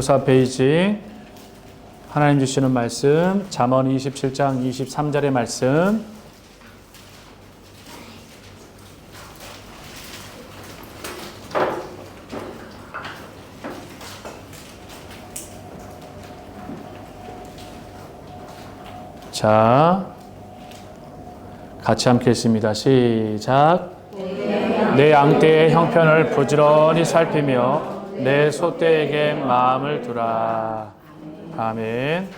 24페이지 하나님 주시는 말씀 잠언 27장 23절의 말씀 자 같이 함께 읽습니다. 시작. 내 양떼의 형편을 부지런히 살피며 내 소떼에게 마음을 두라. 아멘.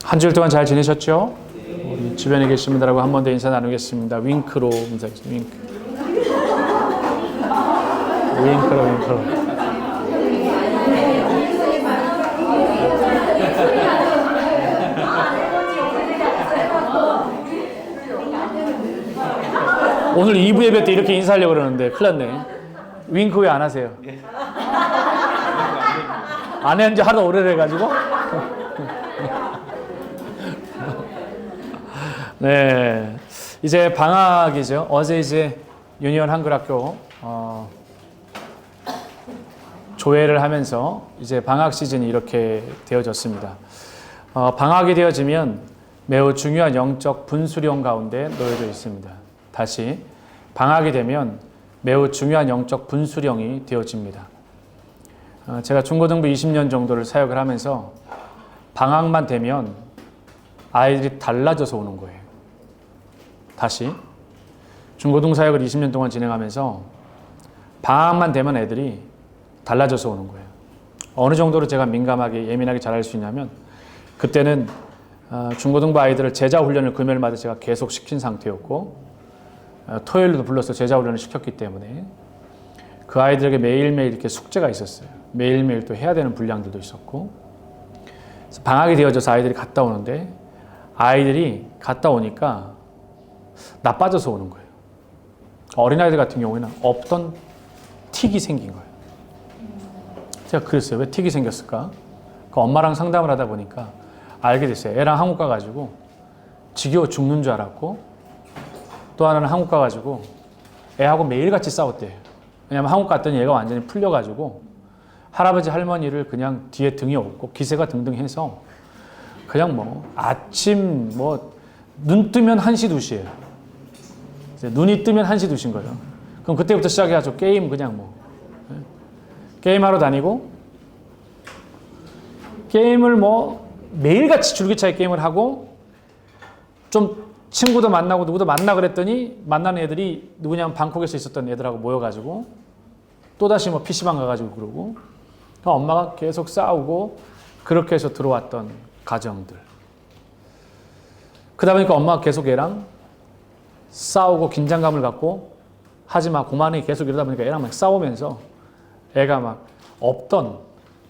한 주일 동안 잘 지내셨죠? 우리 주변에 계신 분들하고 한 번 더 인사 나누겠습니다. 윙크로 인사드립니다. 윙크로. 오늘 2부 예배 때 이렇게 인사하려고 그러는데 큰일 났네. 윙크 왜 안 하세요? 안 한 지 하도 오래돼가지고. 네, 이제 방학이죠. 어제 이제 유니온 한글학교 조회를 하면서 이제 방학 시즌이 이렇게 되어졌습니다. 방학이 되어지면 매우 중요한 영적 분수령 가운데 놓여져 있습니다. 다시 방학이 되면 매우 중요한 영적 분수령이 되어집니다. 제가 중고등부 20년 정도를 사역을 하면서 방학만 되면 아이들이 달라져서 오는 거예요. 다시 중고등 사역을 20년 동안 진행하면서 방학만 되면 애들이 달라져서 오는 거예요. 어느 정도로 제가 민감하게 예민하게 잘할 수 있냐면 그때는 중고등부 아이들을 제자 훈련을 금요일마다 제가 계속 시킨 상태였고 토요일도 불러서 제자 훈련을 시켰기 때문에 그 아이들에게 매일매일 이렇게 숙제가 있었어요. 매일매일 또 해야 되는 분량들도 있었고 그래서 방학이 되어져서 아이들이 갔다 오는데 아이들이 갔다 오니까 나빠져서 오는 거예요. 어린아이들 같은 경우에는 없던 틱이 생긴 거예요. 제가 그랬어요. 왜 틱이 생겼을까? 그 엄마랑 상담을 하다 보니까 알게 됐어요. 애랑 한국 가가지고 지겨워 죽는 줄 알았고 또 하나는 한국 가가지고 애하고 매일같이 싸웠대요. 왜냐면 한국 갔더니 얘가 완전히 풀려가지고 할아버지 할머니를 그냥 뒤에 등이 없고 기세가 등등해서 그냥 뭐 아침 뭐 눈 뜨면 1시 2시예요. 눈이 뜨면 1시 2시인 거예요. 그럼 그때부터 시작해가지고 게임 그냥 뭐 게임하러 다니고 게임을 뭐 매일같이 줄기차게 게임을 하고 좀 친구도 만나고 누구도 만나 그랬더니 만나는 애들이 누구냐면 방콕에서 있었던 애들하고 모여가지고 또다시 뭐 PC방 가가지고 그러고 엄마가 계속 싸우고 그렇게 해서 들어왔던 가정들. 그러다 보니까 엄마가 계속 애랑 싸우고 긴장감을 갖고 하지마 그만해 계속 이러다 보니까 애랑 막 싸우면서 애가 막 없던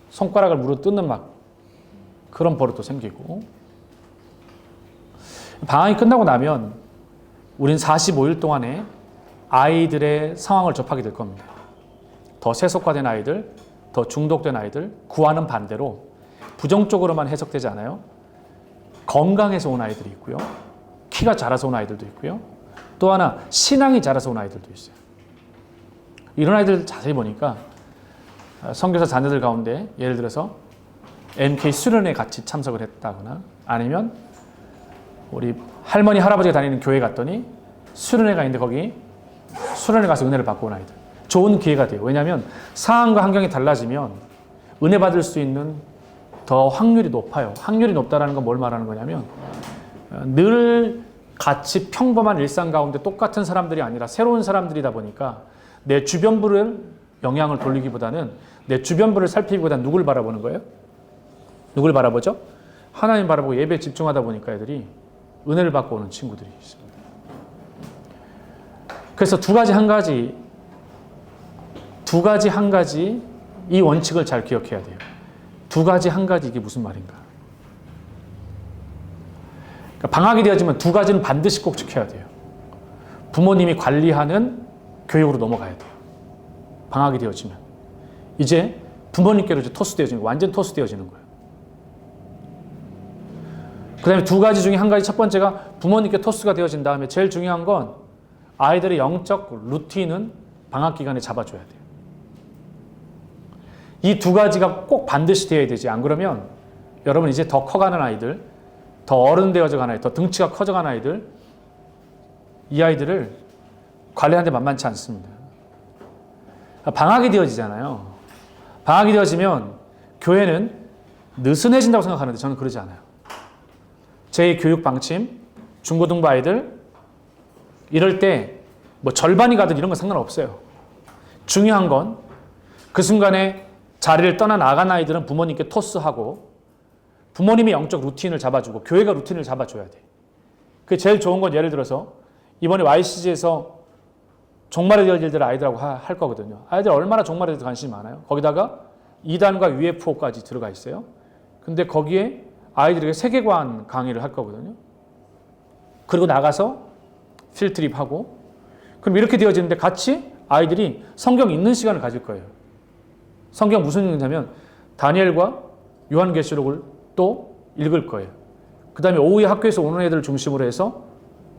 손가락을 물어뜯는 막 그런 버릇도 생기고 방학이 끝나고 나면 우린 45일 동안에 아이들의 상황을 접하게 될 겁니다. 더 세속화된 아이들, 더 중독된 아이들, 구하는 반대로 부정적으로만 해석되지 않아요. 건강해서 온 아이들이 있고요. 키가 자라서 온 아이들도 있고요. 또 하나 신앙이 자라서 온 아이들도 있어요. 이런 아이들 자세히 보니까 선교사 자녀들 가운데 예를 들어서 MK 수련회 같이 참석을 했다거나 아니면 우리 할머니 할아버지가 다니는 교회 갔더니 수련회가 있는데 거기 수련회 가서 은혜를 받고 온 아이들. 좋은 기회가 돼요. 왜냐하면 상황과 환경이 달라지면 은혜 받을 수 있는 더 확률이 높아요. 확률이 높다는 건 뭘 말하는 거냐면 늘 같이 평범한 일상 가운데 똑같은 사람들이 아니라 새로운 사람들이다 보니까 내 주변부를 영향을 돌리기보다는 내 주변부를 살피기보다는 누굴 바라보는 거예요? 누굴 바라보죠? 하나님 바라보고 예배에 집중하다 보니까 애들이 은혜를 받고 오는 친구들이 있습니다. 그래서 두 가지 한 가지 이 원칙을 잘 기억해야 돼요. 두 가지 한 가지 이게 무슨 말인가? 그러니까 방학이 되어지면 두 가지는 반드시 꼭 지켜야 돼요. 부모님이 관리하는 교육으로 넘어가야 돼요. 방학이 되어지면 이제 부모님께로 이제 토스되어지는 완전 토스되어지는 거예요. 그 다음에 두 가지 중에 한 가지 첫 번째가 부모님께 토스가 되어진 다음에 제일 중요한 건 아이들의 영적 루틴은 방학 기간에 잡아줘야 돼요. 이 두 가지가 꼭 반드시 되어야 되지. 안 그러면 여러분 이제 더 커가는 아이들, 더 어른 되어져 가는 아이들, 더 등치가 커져가는 아이들, 이 아이들을 관리하는데 만만치 않습니다. 방학이 되어지잖아요. 방학이 되어지면 교회는 느슨해진다고 생각하는데 저는 그러지 않아요. 제 교육 방침, 중고등부 아이들 이럴 때 뭐 절반이 가든 이런 건 상관없어요. 중요한 건 그 순간에 자리를 떠나 나간 아이들은 부모님께 토스하고 부모님이 영적 루틴을 잡아주고 교회가 루틴을 잡아줘야 돼. 그게 제일 좋은 건 예를 들어서 이번에 YCG에서 종말에 되어질 아이들하고 할 거거든요. 아이들 얼마나 종말에 대해서 관심이 많아요. 거기다가 2단과 UFO까지 들어가 있어요. 근데 거기에 아이들에게 세계관 강의를 할 거거든요. 그리고 나가서 필드트립하고 그럼 이렇게 되어지는데 같이 아이들이 성경 읽는 시간을 가질 거예요. 성경 무슨 읽냐면 다니엘과 요한계시록을 또 읽을 거예요. 그 다음에 오후에 학교에서 오는 애들을 중심으로 해서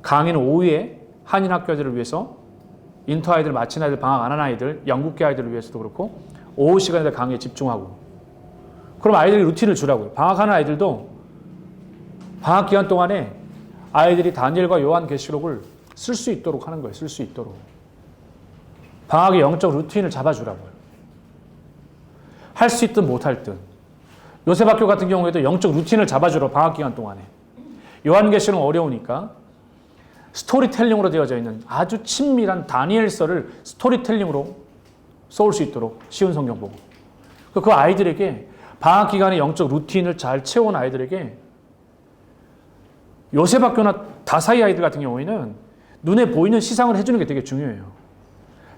강의는 오후에 한인 학교들을 위해서 인터 아이들 마친 아이들 방학 안 한 아이들 영국계 아이들을 위해서도 그렇고 오후 시간에 강의에 집중하고 그럼 아이들이 루틴을 주라고요. 방학하는 아이들도 방학 기간 동안에 아이들이 다니엘과 요한계시록을 쓸 수 있도록 하는 거예요. 쓸 수 있도록. 방학의 영적 루틴을 잡아주라고요. 할 수 있든 못할 듯. 요셉학교 같은 경우에도 영적 루틴을 잡아주러 방학 기간 동안에. 요한계시록은 어려우니까 스토리텔링으로 되어져 있는 아주 친밀한 다니엘서를 스토리텔링으로 써올 수 있도록 쉬운 성경 보고. 그 아이들에게 방학 기간에 영적 루틴을 잘 채워온 아이들에게 요셉학교나 다사이 아이들 같은 경우에는 눈에 보이는 시상을 해주는 게 되게 중요해요.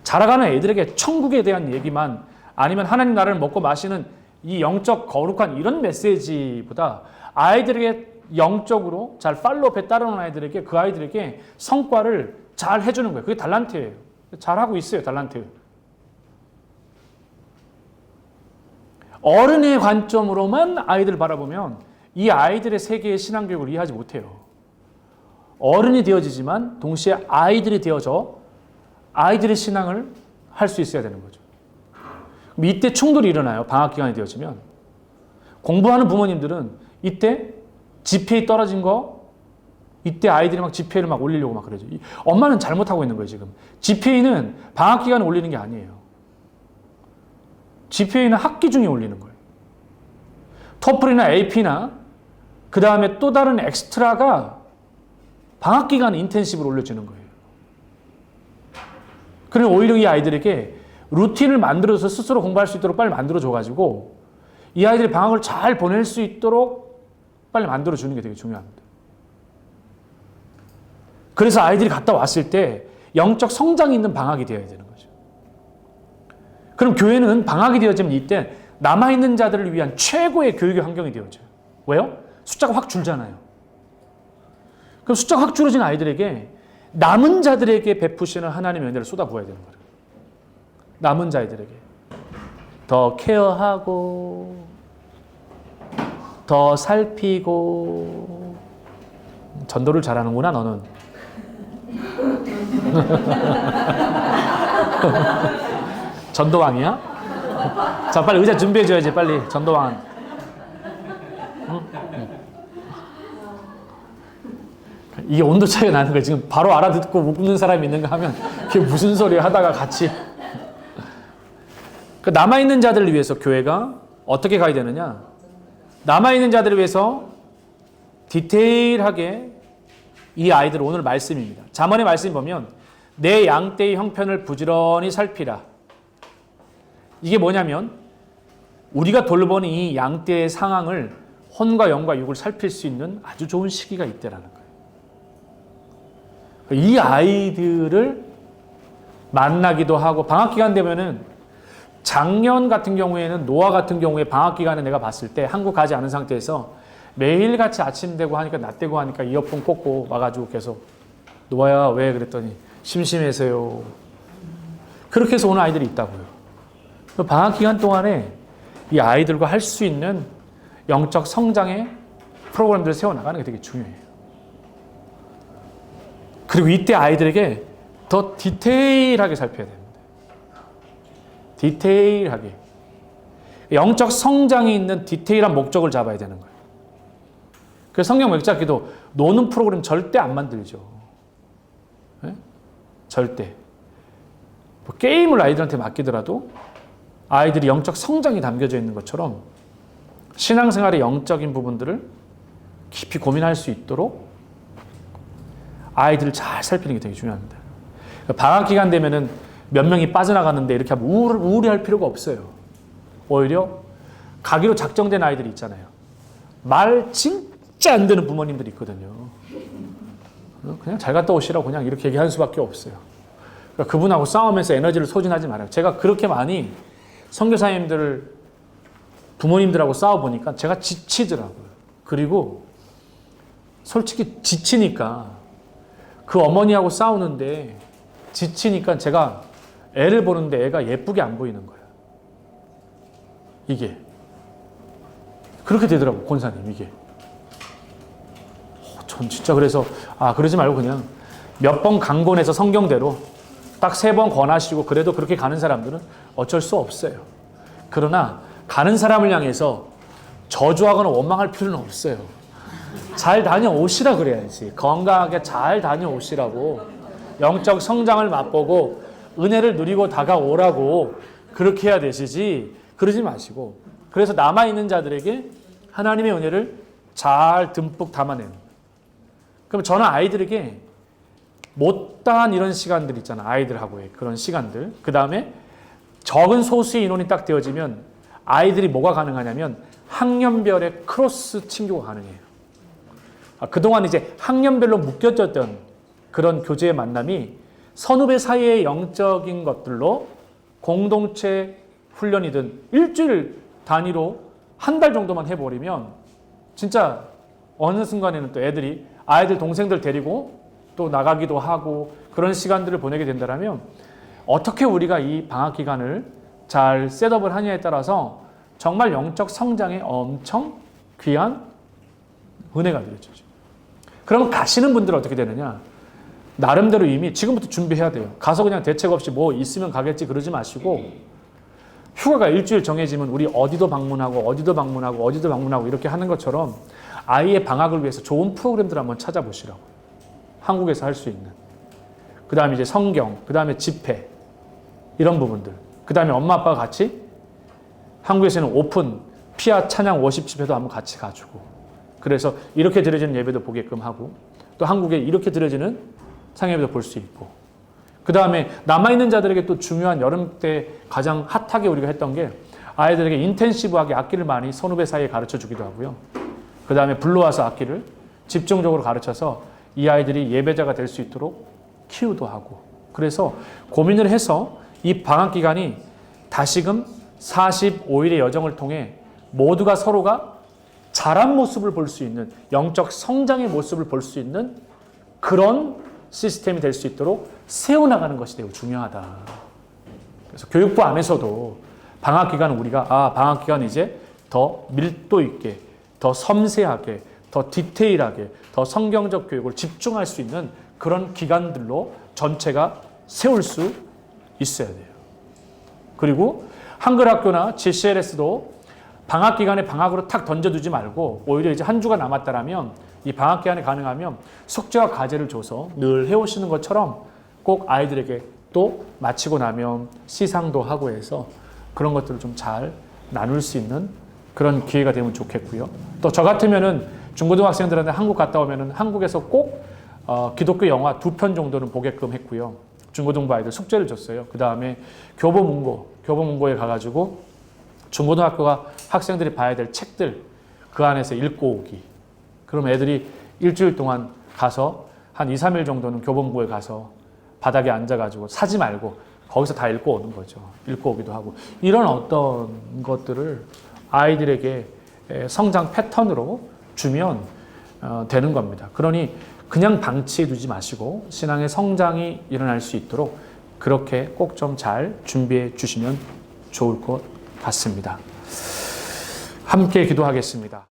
자라가는 애들에게 천국에 대한 얘기만 아니면 하나님 나라를 먹고 마시는 이 영적 거룩한 이런 메시지보다 아이들에게 영적으로 잘 팔로우에 따르는 아이들에게 그 아이들에게 성과를 잘 해주는 거예요. 그게 달란트예요. 잘하고 있어요. 달란트. 어른의 관점으로만 아이들을 바라보면 이 아이들의 세계의 신앙교육을 이해하지 못해요. 어른이 되어지지만 동시에 아이들이 되어져 아이들의 신앙을 할 수 있어야 되는 거죠. 그럼 이때 충돌이 일어나요. 방학 기간이 되어지면. 공부하는 부모님들은 이때 GPA 떨어진 거 이때 아이들이 막 GPA를 막 올리려고 막 그러죠. 엄마는 잘못하고 있는 거예요, 지금. GPA는 방학 기간에 올리는 게 아니에요. GPA는 학기 중에 올리는 거예요. 토플이나 AP나 그 다음에 또 다른 엑스트라가 방학 기간 인텐시브로 올려주는 거예요. 그러면 오히려 이 아이들에게 루틴을 만들어서 스스로 공부할 수 있도록 빨리 만들어줘가지고 이 아이들이 방학을 잘 보낼 수 있도록 빨리 만들어주는 게 되게 중요합니다. 그래서 아이들이 갔다 왔을 때 영적 성장이 있는 방학이 되어야 되는 거죠. 그럼 교회는 방학이 되어지면 이때 남아있는 자들을 위한 최고의 교육의 환경이 되어져요. 왜요? 숫자가 확 줄잖아요. 그럼 숫자가 확 줄어진 아이들에게 남은 자들에게 베푸시는 하나님의 은혜를 쏟아부어야 되는 거예요. 남은 자들에게. 더 케어하고 더 살피고 전도를 잘하는구나 너는. 전도왕이야? 자 빨리 의자 준비해줘야지 빨리 전도왕. 이게 온도 차이가 나는 거예요. 지금 바로 알아듣고 웃는 사람이 있는가 하면 그게 무슨 소리 하다가 같이. 남아있는 자들을 위해서 교회가 어떻게 가야 되느냐? 남아있는 자들을 위해서 디테일하게 이 아이들 오늘 말씀입니다. 잠언의 말씀 보면 내 양떼의 형편을 부지런히 살피라. 이게 뭐냐면 우리가 돌보는 이 양떼의 상황을 혼과 영과 육을 살필 수 있는 아주 좋은 시기가 이때라는 거예요. 이 아이들을 만나기도 하고 방학 기간 되면은 작년 같은 경우에는 노아 같은 경우에 방학 기간에 내가 봤을 때 한국 가지 않은 상태에서 매일같이 아침 되고 하니까 낮 되고 하니까 이어폰 꽂고 와가지고 계속 노아야 왜 그랬더니 심심해서요. 그렇게 해서 오는 아이들이 있다고요. 방학 기간 동안에 이 아이들과 할 수 있는 영적 성장의 프로그램들을 세워나가는 게 되게 중요해요. 그리고 이때 아이들에게 더 디테일하게 살펴야 됩니다. 디테일하게. 영적 성장이 있는 디테일한 목적을 잡아야 되는 거예요. 그래서 성경 맥잡기도 노는 프로그램 절대 안 만들죠. 네? 절대. 뭐 게임을 아이들한테 맡기더라도 아이들이 영적 성장이 담겨져 있는 것처럼 신앙생활의 영적인 부분들을 깊이 고민할 수 있도록 아이들을 잘 살피는 게 되게 중요합니다. 방학 기간 되면은 몇 명이 빠져나가는데 이렇게 하면 우울해할 필요가 없어요. 오히려 가기로 작정된 아이들이 있잖아요. 말 진짜 안 되는 부모님들이 있거든요. 그냥 잘 갔다 오시라고 그냥 이렇게 얘기할 수밖에 없어요. 그러니까 그분하고 싸우면서 에너지를 소진하지 말아요. 제가 그렇게 많이 선교사님들 부모님들하고 싸워보니까 제가 지치더라고요. 그리고 솔직히 지치니까 그 어머니하고 싸우는데 지치니까 제가 애를 보는데 애가 예쁘게 안 보이는 거예요. 이게 그렇게 되더라고 권사님 이게. 전 진짜 그래서 그러지 말고 그냥 몇 번 강권해서 성경대로 딱 3번 권하시고 그래도 그렇게 가는 사람들은 어쩔 수 없어요. 그러나 가는 사람을 향해서 저주하거나 원망할 필요는 없어요. 잘 다녀오시라 그래야지. 건강하게 잘 다녀오시라고. 영적 성장을 맛보고 은혜를 누리고 다가오라고 그렇게 해야 되시지. 그러지 마시고. 그래서 남아있는 자들에게 하나님의 은혜를 잘 듬뿍 담아내는. 그럼 저는 아이들에게 못다한 이런 시간들 있잖아. 아이들하고의 그런 시간들. 그 다음에 적은 소수의 인원이 딱 되어지면 아이들이 뭐가 가능하냐면 학년별의 크로스 친교가 가능해요. 그동안 이제 학년별로 묶여졌던 그런 교제의 만남이 선후배 사이의 영적인 것들로 공동체 훈련이든 일주일 단위로 한 달 정도만 해버리면 진짜 어느 순간에는 또 아이들 동생들 데리고 또 나가기도 하고 그런 시간들을 보내게 된다면 어떻게 우리가 이 방학 기간을 잘 셋업을 하냐에 따라서 정말 영적 성장에 엄청 귀한 은혜가 되어지죠. 그러면 가시는 분들은 어떻게 되느냐? 나름대로 이미 지금부터 준비해야 돼요. 가서 그냥 대책 없이 뭐 있으면 가겠지 그러지 마시고 휴가가 일주일 정해지면 우리 어디도 방문하고 이렇게 하는 것처럼 아이의 방학을 위해서 좋은 프로그램들 한번 찾아보시라고요. 한국에서 할 수 있는. 그 다음에 이제 성경, 그 다음에 집회 이런 부분들. 그 다음에 엄마 아빠가 같이 한국에서는 오픈 피아 찬양 워십 집회도 한번 같이 가지고 그래서 이렇게 드려지는 예배도 보게끔 하고 또 한국에 이렇게 드려지는 상예배도 볼 수 있고 그 다음에 남아있는 자들에게 또 중요한 여름 때 가장 핫하게 우리가 했던 게 아이들에게 인텐시브하게 악기를 많이 선후배 사이에 가르쳐 주기도 하고요. 그 다음에 불러와서 악기를 집중적으로 가르쳐서 이 아이들이 예배자가 될 수 있도록 키우도 하고 그래서 고민을 해서 이 방학 기간이 다시금 45일의 여정을 통해 모두가 서로가 자란 모습을 볼 수 있는 영적 성장의 모습을 볼 수 있는 그런 시스템이 될 수 있도록 세워나가는 것이 되게 중요하다. 그래서 교육부 안에서도 방학 기간은 우리가 방학 기간 이제 더 밀도 있게 더 섬세하게 더 디테일하게 더 성경적 교육을 집중할 수 있는 그런 기간들로 전체가 세울 수 있어야 돼요. 그리고 한글학교나 GCLS도 방학 기간에 방학으로 탁 던져두지 말고 오히려 이제 한 주가 남았다라면 이 방학 기간에 가능하면 숙제와 과제를 줘서 늘 해오시는 것처럼 꼭 아이들에게 또 마치고 나면 시상도 하고 해서 그런 것들을 좀 잘 나눌 수 있는 그런 기회가 되면 좋겠고요. 또 저 같으면은 중고등학생들한테 한국 갔다 오면은 한국에서 꼭 기독교 영화 2편 정도는 보게끔 했고요. 중고등부 아이들 숙제를 줬어요. 그 다음에 교보문고에 가가지고 중고등학교가 학생들이 봐야 될 책들 그 안에서 읽고 오기. 그럼 애들이 일주일 동안 가서 한 2, 3일 정도는 교보문고에 가서 바닥에 앉아가지고 사지 말고 거기서 다 읽고 오는 거죠. 읽고 오기도 하고. 이런 어떤 것들을 아이들에게 성장 패턴으로 주면 되는 겁니다. 그러니 그냥 방치해 두지 마시고 신앙의 성장이 일어날 수 있도록 그렇게 꼭 좀 잘 준비해 주시면 좋을 것 같습니다. 함께 기도하겠습니다.